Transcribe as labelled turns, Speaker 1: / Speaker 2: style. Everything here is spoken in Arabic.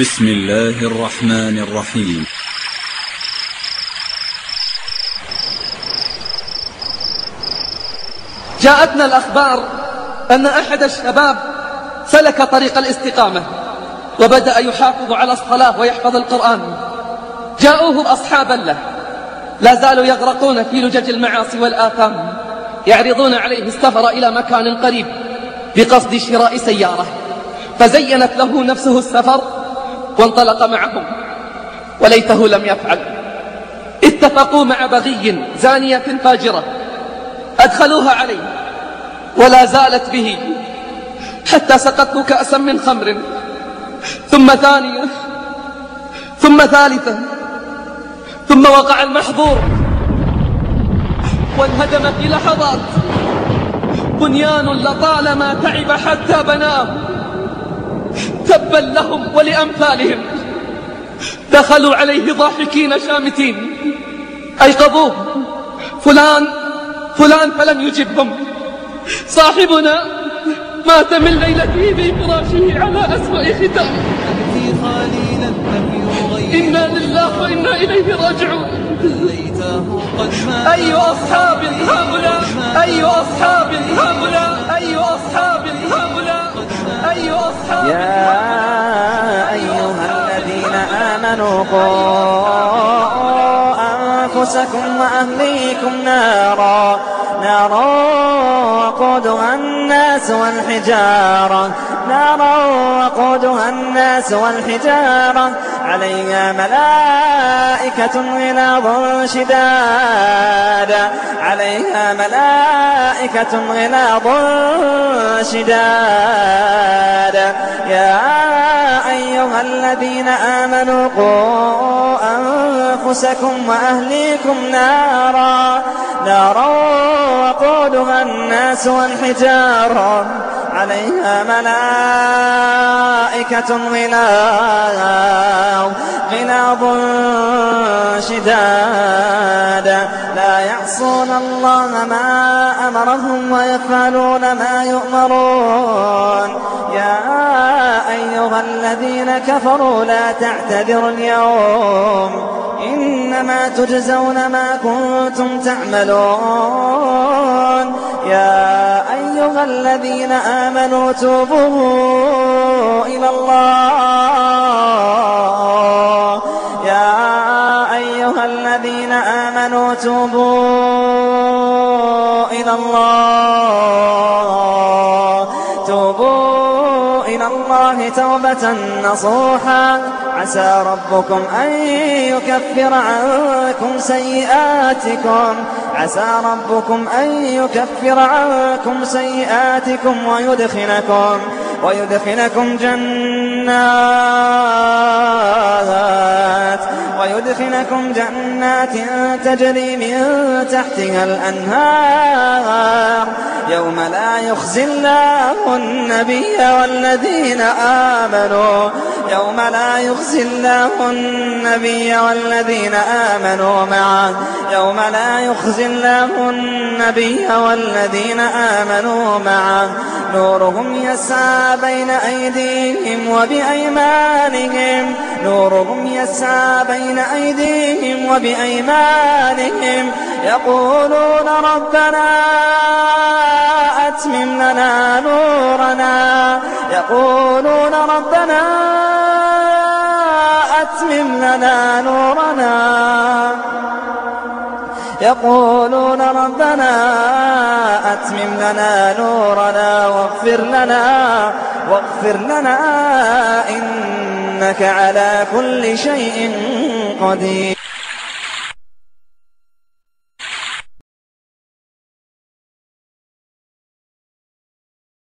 Speaker 1: بسم الله الرحمن الرحيم.
Speaker 2: جاءتنا الأخبار أن أحد الشباب سلك طريق الاستقامة وبدأ يحافظ على الصلاة ويحفظ القرآن. جاءوه أصحابا له لا زالوا يغرقون في لجج المعاصي والآثام، يعرضون عليه السفر إلى مكان قريب بقصد شراء سيارة، فزينت له نفسه السفر وانطلق معهم، وليته لم يفعل. اتفقوا مع بغي زانية فاجرة، أدخلوها عليه ولا زالت به حتى سقته كأسا من خمر، ثم ثانية، ثم ثالثة، ثم وقع المحظور وانهدم في لحظات بنيان لطالما تعب حتى بناه. تبا لهم ولأمثالهم، دخلوا عليه ضاحكين شامتين، أيقظوه: فلان فلان، فلم يجبهم. صاحبنا مات من ليلته في فراشه على أسوأ ختام. إنا لله وإنا إليه راجعون. أي أصحاب هؤلاء، أي أصحاب هؤلاء، أي أصحاب هؤلاء، أي أصحاب.
Speaker 3: يا أيها الذين آمنوا قوا أنفسكم وأهليكم نارا وقودها الناس والحجارة عليها ملائكة غلاظ شداد يا أيها الذين آمنوا قوا أنفسكم وأهليكم نارا وقودها الناس والحجارة عليها ملائكة غلاظ شداد لا يعصون الله ما أمرهم ويفعلون ما يؤمرون. يا أيها الذين كفروا لا تعتذروا اليوم، إنما تجزون ما كنتم تعملون. يا أيها الذين آمنوا توبوا إلى الله، يا أيها الذين آمنوا توبوا إلى الله توبة نصوحا عسى ربكم أن يكفر عنكم سيئاتكم ويدخلكم جنات تجري من تحتها الأنهار يوم لا يخزي الله النبي والذين آمنوا معه نورهم يسعى بين أيديهم وبأيمانهم يقولون ربنا أتمم لنا نورنا واغفر لنا إنك على كل شيء قدير.